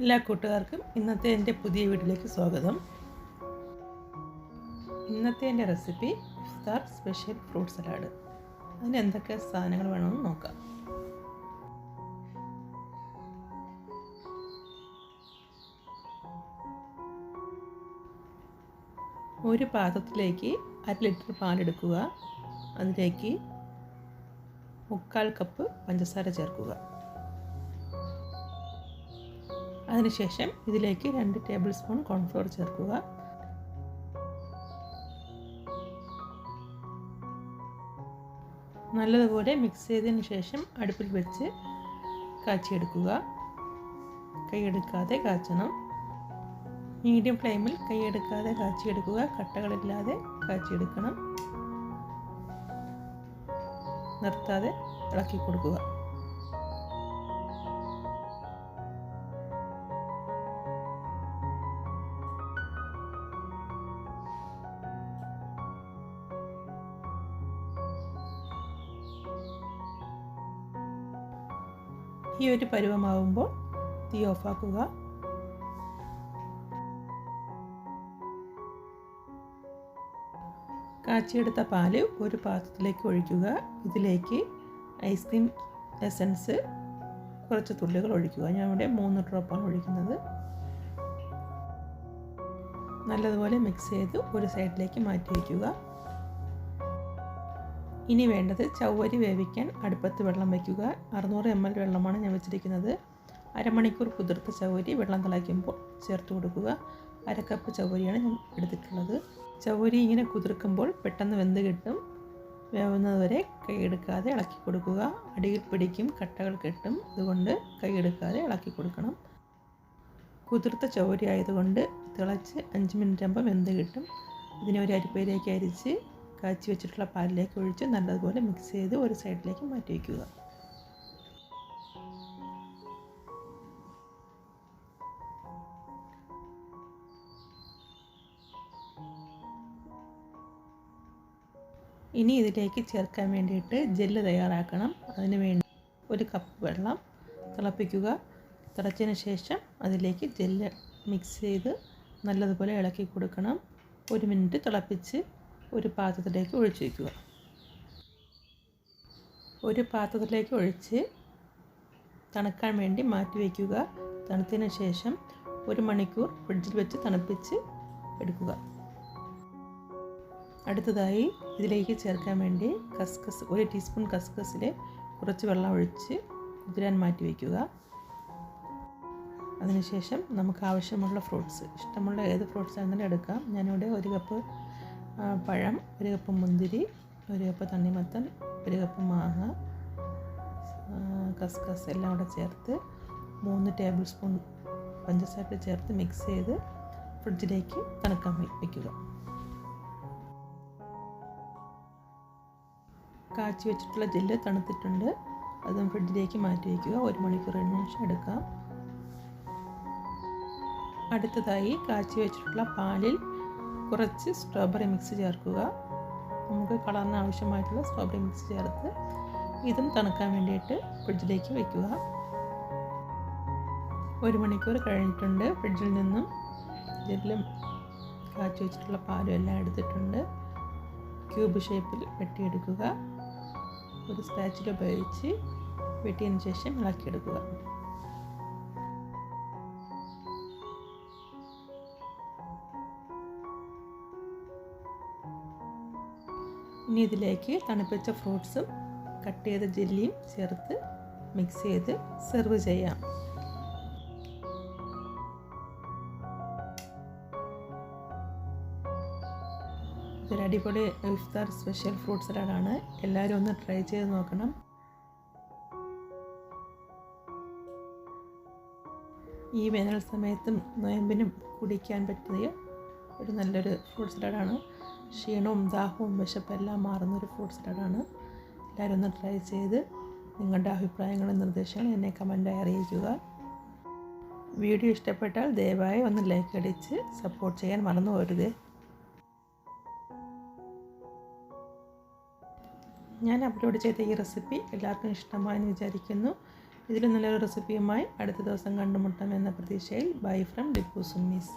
എല്ലാ കൂട്ടുകാർക്കും ഇന്നത്തെ എൻ്റെ പുതിയ വീഡിയോയിലേക്ക് സ്വാഗതം. ഇന്നത്തെ എൻ്റെ റെസിപ്പി ഇഫ്താർ സ്പെഷ്യൽ ഫ്രൂട്ട് സലാഡ്. അതിന് എന്തൊക്കെ സാധനങ്ങൾ വേണമെന്ന് നോക്കാം. ഒരു പാത്രത്തിലേക്ക് 1/2 ലിറ്റർ പാലെടുക്കുക. അതിലേക്ക് 1/4 കപ്പ് പഞ്ചസാര ചേർക്കുക. അതിനുശേഷം ഇതിലേക്ക് 2 ടേബിൾ സ്പൂൺ കോൺഫ്ലോർ ചേർക്കുക. നല്ലതുപോലെ മിക്സ് ചെയ്തതിന് ശേഷം അടുപ്പിൽ വെച്ച് കാച്ചിയെടുക്കുക. കൈയെടുക്കാതെ കാച്ചണം. മീഡിയം ഫ്ലെയിമിൽ കൈയെടുക്കാതെ കാച്ചിയെടുക്കുക. കട്ടകളില്ലാതെ കാച്ചിയെടുക്കണം. നിർത്താതെ ഇളക്കി കൊടുക്കുക. ഈ ഒരു പരുവമാവുമ്പോൾ തീ ഓഫാക്കുക. കാച്ചിയെടുത്ത പാല് ഒരു പാത്രത്തിലേക്ക് ഒഴിക്കുക. ഇതിലേക്ക് ഐസ്ക്രീം എസൻസ് കുറച്ച് തുള്ളികൾ ഒഴിക്കുക. ഞാൻ ഇവിടെ 3 ഡ്രോപ്പാണ് ഒഴിക്കുന്നത്. നല്ലതുപോലെ മിക്സ് ചെയ്ത് ഒരു സൈഡിലേക്ക് മാറ്റി വയ്ക്കുക. ഇനി വേണ്ടത് ചവ്വരി വേവിക്കാൻ അടുപ്പത്ത് വെള്ളം വയ്ക്കുക. 600 ml വെള്ളമാണ് ഞാൻ വെച്ചിരിക്കുന്നത്. അരമണിക്കൂർ കുതിർത്ത ചവ്വരി വെള്ളം തിളയ്ക്കുമ്പോൾ ചേർത്ത് കൊടുക്കുക. 1/2 കപ്പ് ചവ്വരിയാണ് ഞാൻ എടുത്തിട്ടുള്ളത്. ചവ്വരി ഇങ്ങനെ കുതിർക്കുമ്പോൾ പെട്ടെന്ന് വെന്ത് കിട്ടും. വേവുന്നതുവരെ കൈയെടുക്കാതെ ഇളക്കി കൊടുക്കുക. അടിയിൽ പിടിക്കും, കട്ടകൾ കെട്ടും. അതുകൊണ്ട് കൈയെടുക്കാതെ ഇളക്കി കൊടുക്കണം. കുതിർത്ത ചവ്വരി ആയതുകൊണ്ട് തിളച്ച് 5 മിനിറ്റ് ആകുമ്പോൾ വെന്ത് കിട്ടും. ഇതിനെ ഒരു അരിപ്പയിലേക്ക് അരിച്ച് കാച്ചി വെച്ചിട്ടുള്ള പാലിലേക്ക് ഒഴിച്ച് നല്ലതുപോലെ മിക്സ് ചെയ്ത് ഒരു സൈഡിലേക്ക് മാറ്റി വയ്ക്കുക. ഇനി ഇതിലേക്ക് ചേർക്കാൻ വേണ്ടിയിട്ട് ജെല്ല് തയ്യാറാക്കണം. അതിന് വേണ്ടി 1 കപ്പ് വെള്ളം തിളപ്പിക്കുക. തിളച്ചതിന് ശേഷം അതിലേക്ക് ജെല്ല് മിക്സ് ചെയ്ത് നല്ലതുപോലെ ഇളക്കി കൊടുക്കണം. 1 മിനിറ്റ് തിളപ്പിച്ച് ഒരു പാത്രത്തിലേക്ക് ഒഴിച്ച് വയ്ക്കുക. ഒരു പാത്രത്തിലേക്ക് ഒഴിച്ച് തണുക്കാൻ വേണ്ടി മാറ്റി വയ്ക്കുക. തണുത്തതിന് ശേഷം 1 മണിക്കൂർ ഫ്രിഡ്ജിൽ വെച്ച് തണുപ്പിച്ച് എടുക്കുക. അടുത്തതായി ഇതിലേക്ക് ചേർക്കാൻ വേണ്ടി കസ്കസ് 1 ടീസ്പൂൺ കസ്കസിൽ കുറച്ച് വെള്ളം ഒഴിച്ച് കുതിരാൻ മാറ്റി വയ്ക്കുക. അതിനുശേഷം നമുക്ക് ആവശ്യമുള്ള ഫ്രൂട്ട്സ്, ഇഷ്ടമുള്ള ഏത് ഫ്രൂട്ട്സ് ആണെങ്കിലും എടുക്കാം. ഞാനിവിടെ 1 കപ്പ് പഴം, 1 കപ്പ് മുന്തിരി, 1 കപ്പ് തണ്ണിമത്തൻ, 1 കപ്പ് മാങ്ങ, കസ്കസ് എല്ലാം കൂടെ ചേർത്ത് 3 ടേബിൾ സ്പൂൺ പഞ്ചസാര ചേർത്ത് മിക്സ് ചെയ്ത് ഫ്രിഡ്ജിലേക്ക് തണുക്കാൻ വയ്ക്കുക. കാച്ചി വെച്ചിട്ടുള്ള ജെല്ല് തണുത്തിട്ടുണ്ട്. അതും ഫ്രിഡ്ജിലേക്ക് മാറ്റി വയ്ക്കുക. 1 മണിക്കൂർ ശേഷം എടുക്കാം. അടുത്തതായി കാച്ചി വെച്ചിട്ടുള്ള പാലിൽ കുറച്ച് സ്ട്രോബെറി മിക്സ് ചേർക്കുക. നമുക്ക് കളറിന് ആവശ്യമായിട്ടുള്ള സ്ട്രോബെറി മിക്സ് ചേർത്ത് ഇതും തണുക്കാൻ വേണ്ടിയിട്ട് ഫ്രിഡ്ജിലേക്ക് വയ്ക്കുക. 1 മണിക്കൂർ കഴിഞ്ഞിട്ടുണ്ട്. ഫ്രിഡ്ജിൽ നിന്നും ജെല്ലും കാച്ചി വെച്ചിട്ടുള്ള പാലും എല്ലാം എടുത്തിട്ടുണ്ട്. ക്യൂബ് ഷേപ്പിൽ വെട്ടിയെടുക്കുക. ഒരു സ്പാച്ചിൽ ഉപയോഗിച്ച് വെട്ടിയതിന് ശേഷം ഇളക്കിയെടുക്കുക. ഇനി ഇതിലേക്ക് തണുപ്പിച്ച ഫ്രൂട്ട്സും കട്ട് ചെയ്ത ജെല്ലിയും ചേർത്ത് മിക്സ് ചെയ്ത് സെർവ് ചെയ്യാം. ഇതൊരു അടിപൊളി ഇഫ്താർ സ്പെഷ്യൽ ഫ്രൂട്ട് സലാഡാണ്. എല്ലാവരും ഒന്ന് ട്രൈ ചെയ്ത് നോക്കണം. ഈ വേനൽ സമയത്തും നോയമ്പിനും കുടിക്കാൻ പറ്റിയ ഒരു നല്ലൊരു ഫ്രൂട്ട് സലാഡാണ്. ക്ഷീണവും ദാഹവും വിശപ്പെല്ലാം മാറുന്നൊരു ഫ്രൂട്ട് സലാഡാണ്. എല്ലാവരും ഒന്ന് ട്രൈ ചെയ്ത് നിങ്ങളുടെ അഭിപ്രായങ്ങളും നിർദ്ദേശങ്ങളും എന്നെ കമൻറ്റായി അറിയിക്കുക. വീഡിയോ ഇഷ്ടപ്പെട്ടാൽ ദയവായി ഒന്ന് ലൈക്ക് അടിച്ച് സപ്പോർട്ട് ചെയ്യാൻ മറന്നു പോകരുത്. ഞാൻ അപ്ലോഡ് ചെയ്ത ഈ റെസിപ്പി എല്ലാവർക്കും ഇഷ്ടമായെന്ന് വിചാരിക്കുന്നു. ഇതിലും നല്ലൊരു റെസിപ്പിയുമായി അടുത്ത ദിവസം കണ്ടുമുട്ടാം എന്ന പ്രതീക്ഷയിൽ ബൈ ഫ്രം ഡിപ്പു സുന്നീസ്.